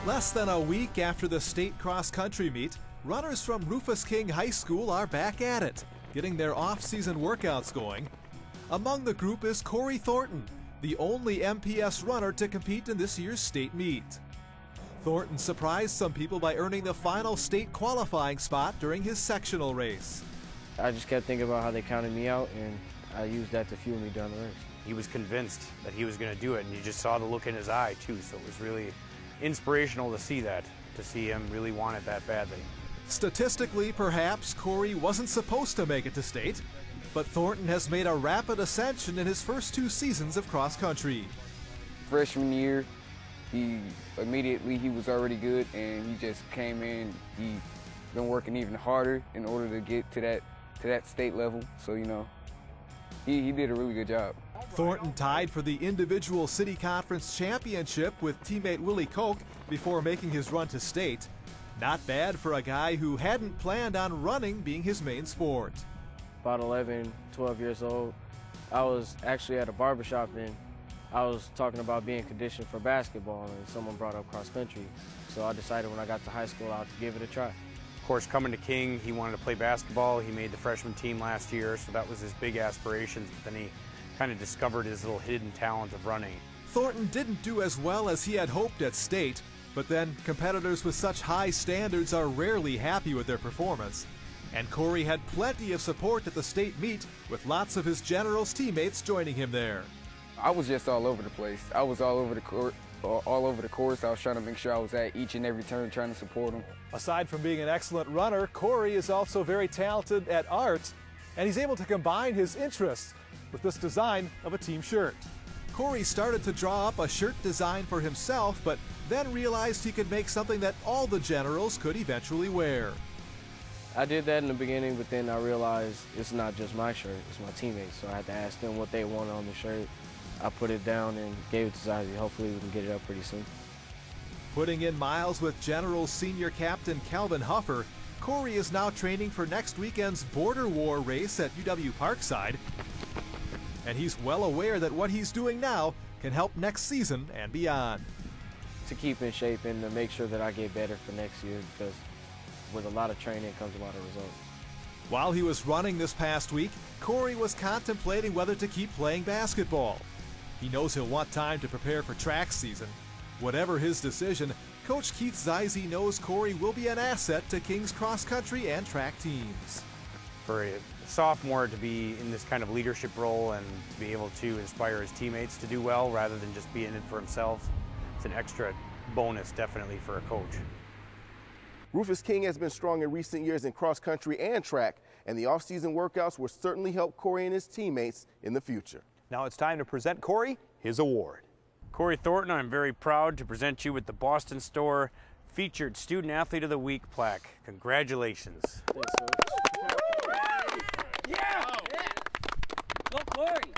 Less than a week after the state cross-country meet, runners from Rufus King High School are back at it, getting their off-season workouts going. Among the group is Corey Thornton, the only MPS runner to compete in this year's state meet. Thornton surprised some people by earning the final state qualifying spot during his sectional race. I just kept thinking about how they counted me out, and I used that to fuel me down the race. He was convinced that he was going to do it, and you just saw the look in his eye too, so it was really inspirational to see that, to see him really want it that badly. Statistically, perhaps Corey wasn't supposed to make it to state, but Thornton has made a rapid ascension in his first 2 seasons of cross-country. Freshman year, he was already good, and he just came in. He been working even harder in order to get to that state level. So, you know, he did a really good job. Thornton tied for the individual city conference championship with teammate Willie Koch before making his run to state. Not bad for a guy who hadn't planned on running being his main sport. About 11, 12 years old, I was actually at a barbershop, and I was talking about being conditioned for basketball, and someone brought up cross country. So I decided when I got to high school I had to give it a try. Of course, coming to King, he wanted to play basketball. He made the freshman team last year, so that was his big aspirations, but then he kind of discovered his little hidden talent of running. Thornton didn't do as well as he had hoped at state, but then competitors with such high standards are rarely happy with their performance. And Corey had plenty of support at the state meet, with lots of his Generals teammates joining him there. I was just all over the place. I was all over the court, all over the course. I was trying to make sure I was at each and every turn trying to support him. Aside from being an excellent runner, Corey is also very talented at art, and he's able to combine his interests with this design of a team shirt. Corey started to draw up a shirt design for himself, but then realized he could make something that all the Generals could eventually wear. I did that in the beginning, but then I realized it's not just my shirt, it's my teammates. So I had to ask them what they wanted on the shirt. I put it down and gave it to Zazie. Hopefully we can get it up pretty soon. Putting in miles with Generals senior captain Calvin Huffer, Corey is now training for next weekend's Border War race at UW Parkside. And he's well aware that what he's doing now can help next season and beyond. To keep in shape and to make sure that I get better for next year, because with a lot of training comes a lot of results. While he was running this past week, Corey was contemplating whether to keep playing basketball. He knows he'll want time to prepare for track season. Whatever his decision, Coach Keith Zazie knows Corey will be an asset to King's cross-country and track teams. For a sophomore to be in this kind of leadership role and to be able to inspire his teammates to do well rather than just be in it for himself, it's an extra bonus definitely for a coach. Rufus King has been strong in recent years in cross country and track, and the off-season workouts will certainly help Corey and his teammates in the future. Now it's time to present Corey his award. Corey Thornton, I'm very proud to present you with the Boston Store Featured Student Athlete of the Week plaque. Congratulations. Thanks, Coach. Yeah! Go Corey!